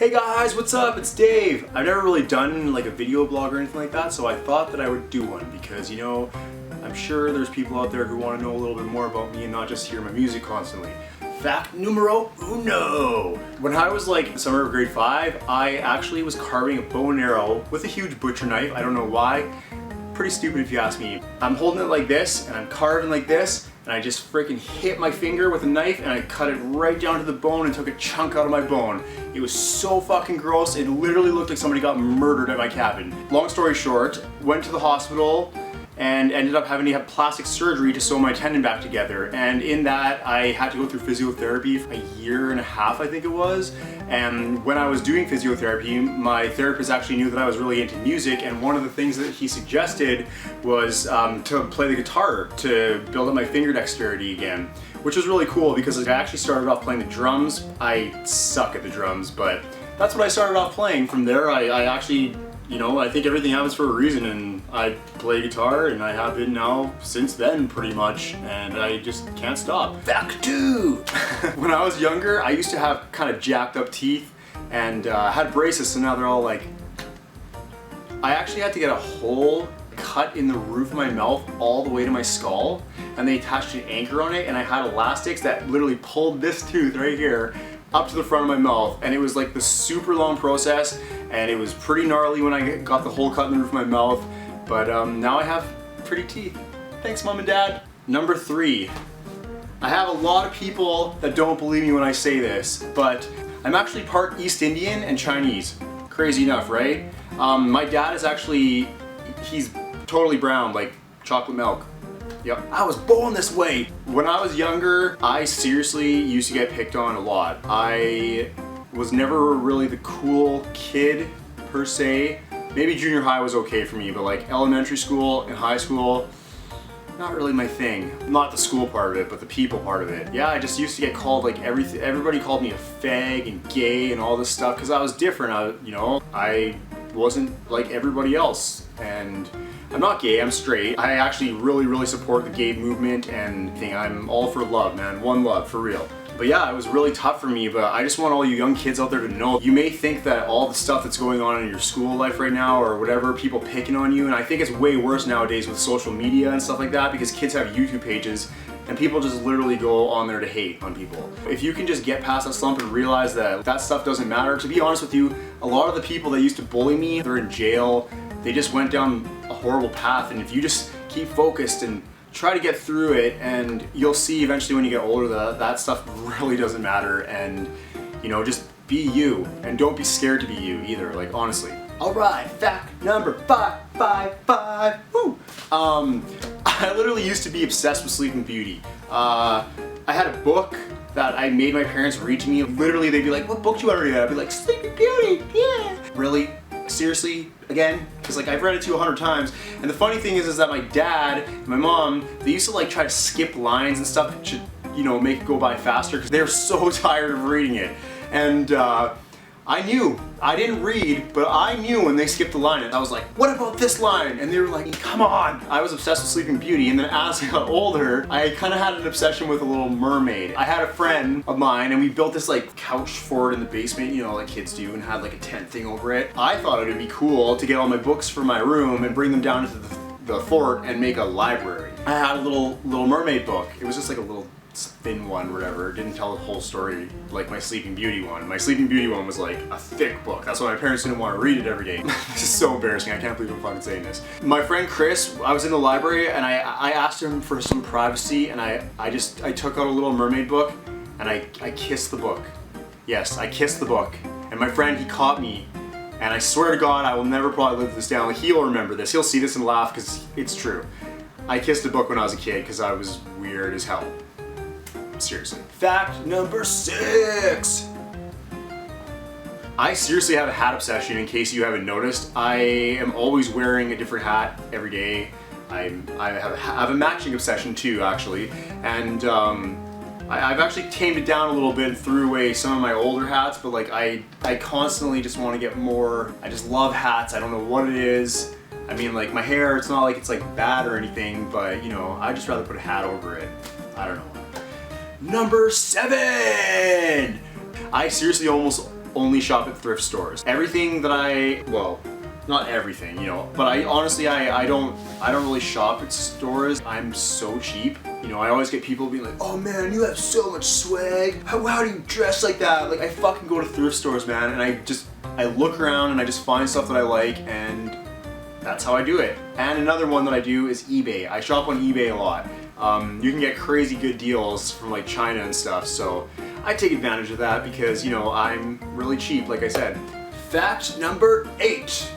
Hey guys, what's up? It's Dave. I've never really done like a video blog or anything like that, so I thought that I would do one because, you know, I'm sure there's people out there who want to know a little bit more about me and not just hear my music constantly. Fact numero uno. When I was like summer of grade 5, I actually was carving a bow and arrow with a huge butcher knife. I don't know why. Pretty stupid if you ask me. I'm holding it like this and I'm carving like this, and I just freaking hit my finger with a knife and I cut it right down to the bone and took a chunk out of my bone. It was so fucking gross. It literally looked like somebody got murdered at my cabin. Long story short, went to the hospital and ended up having to have plastic surgery to sew my tendon back together. And in that, I had to go through physiotherapy for a year and a half, I think it was. And when I was doing physiotherapy, my therapist actually knew that I was really into music, and one of the things that he suggested was to play the guitar to build up my finger dexterity again, which was really cool because I actually started off playing the drums. I suck at the drums, but that's what I started off playing. From there, I actually, you know, I think everything happens for a reason, and I play guitar and I have been now since then pretty much, and I just can't stop. Fact 2! When I was younger, I used to have kind of jacked up teeth and had braces, so now they're all like... I actually had to get a hole cut in the roof of my mouth all the way to my skull, and they attached an anchor on it, and I had elastics that literally pulled this tooth right here up to the front of my mouth, and it was like the super long process, and it was pretty gnarly when I got the hole cut in the roof of my mouth, but now I have pretty teeth. Thanks, Mom and Dad. Number 3. I have a lot of people that don't believe me when I say this, but I'm actually part East Indian and Chinese. Crazy enough, right? My dad is actually, he's totally brown, like chocolate milk. Yep, I was born this way. When I was younger, I seriously used to get picked on a lot. I was never really the cool kid per se. Maybe junior high was okay for me, but like elementary school and high school, not really my thing. Not the school part of it, but the people part of it. Yeah, I just used to get called like everything. Everybody called me a fag and gay and all this stuff because I was different. I wasn't like everybody else, and I'm not gay, I'm straight. I actually really support the gay movement and thing. I'm all for love, man. One love, for real. But yeah, it was really tough for me, but I just want all you young kids out there to know, you may think that all the stuff that's going on in your school life right now or whatever, people picking on you, and I think it's way worse nowadays with social media and stuff like that because kids have YouTube pages and people just literally go on there to hate on people. If you can just get past that slump and realize that that stuff doesn't matter, to be honest with you, a lot of the people that used to bully me, they're in jail, they just went down a horrible path, and if you just keep focused and try to get through it, and you'll see eventually when you get older that that stuff really doesn't matter, and you know, just be you, and don't be scared to be you either, like honestly. Alright, fact number 555. Woo! I literally used to be obsessed with Sleeping Beauty. I had a book that I made my parents read to me. Literally, they'd be like, "What book do you want to read?" I'd be like, "Sleeping Beauty, yeah." Really? Seriously? Again? Because like I've read it to you 100 times. And the funny thing is that my dad and my mom, they used to like try to skip lines and stuff to, you know, make it go by faster because they were so tired of reading it. And I knew, I didn't read, but I knew when they skipped a line, and I was like, "What about this line?" And they were like, "Come on." I was obsessed with Sleeping Beauty, and then as I got older, I kind of had an obsession with a Little Mermaid. I had a friend of mine, and we built this like couch fort in the basement, you know, like kids do, and had like a tent thing over it. I thought it would be cool to get all my books from my room and bring them down to the fort and make a library. I had a Little Mermaid book. It was just like a little thin one, whatever. It didn't tell the whole story like my Sleeping Beauty one. My Sleeping Beauty one was like a thick book. That's why my parents didn't want to read it every day. This is so embarrassing. I can't believe I'm fucking saying this. My friend Chris, I was in the library and I asked him for some privacy, and I took out a Little Mermaid book and I kissed the book. Yes, I kissed the book. And my friend, he caught me, and I swear to God, I will never probably live this down. Like, he'll remember this. He'll see this and laugh because it's true. I kissed a book when I was a kid because I was weird as hell. Seriously. Fact number 6. I seriously have a hat obsession, in case you haven't noticed. I am always wearing a different hat every day. I have a matching obsession too, actually. And I've actually tamed it down a little bit and threw away some of my older hats, but like I constantly just want to get more. I just love hats. I don't know what it is. I mean, like my hair, it's not like it's like bad or anything, but you know, I'd just rather put a hat over it. I don't know. Number 7! I seriously almost only shop at thrift stores. Everything that well, not everything, you know, but I honestly, I don't really shop at stores. I'm so cheap. You know, I always get people being like, oh man, you have so much swag. How do you dress like that? Like, I fucking go to thrift stores, man, and I look around and I just find stuff that I like, and that's how I do it. And another one that I do is eBay. I shop on eBay a lot. You can get crazy good deals from like China and stuff, so I take advantage of that because, you know, I'm really cheap, like I said. Fact number 8.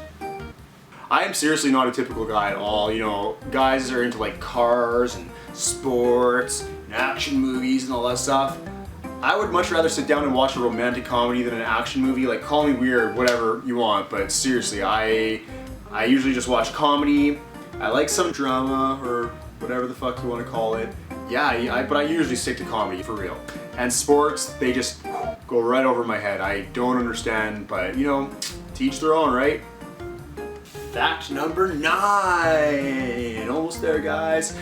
I am seriously not a typical guy at all. You know, guys are into like cars and sports and action movies and all that stuff. I would much rather sit down and watch a romantic comedy than an action movie. Like, call me weird, whatever you want, but seriously, I usually just watch comedy. I like some drama or whatever the fuck you want to call it. Yeah, but I usually stick to comedy, for real. And sports, they just go right over my head. I don't understand, but you know, to each their own, right? Fact number 9. Almost there, guys.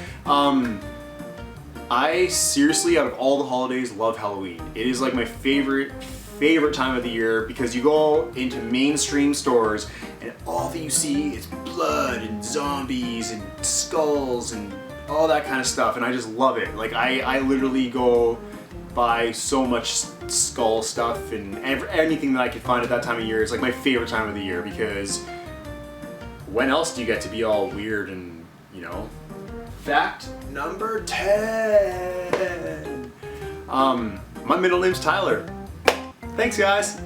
I seriously, out of all the holidays, love Halloween. It is like my favorite time of the year because you go into mainstream stores and all that you see is blood and zombies and skulls and all that kind of stuff, and I just love it. Like, I literally go buy so much skull stuff and anything that I could find at that time of year. It's like my favorite time of the year because when else do you get to be all weird and, you know? Fact number 10. My middle name's Tyler. Thanks, guys.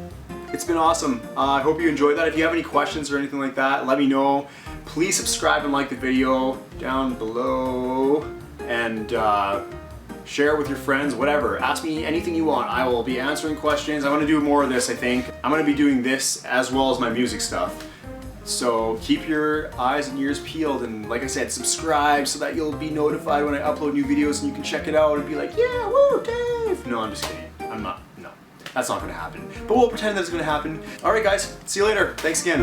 It's been awesome. I hope you enjoyed that. If you have any questions or anything like that, let me know. Please subscribe and like the video down below, and share it with your friends, whatever. Ask me anything you want. I will be answering questions. I'm gonna do more of this, I think. I'm gonna be doing this as well as my music stuff. So keep your eyes and ears peeled, and like I said, subscribe so that you'll be notified when I upload new videos and you can check it out and be like, yeah, woo, Dave. No, I'm just kidding. I'm not, no. That's not gonna happen. But we'll pretend that it's gonna happen. Alright guys, see you later. Thanks again.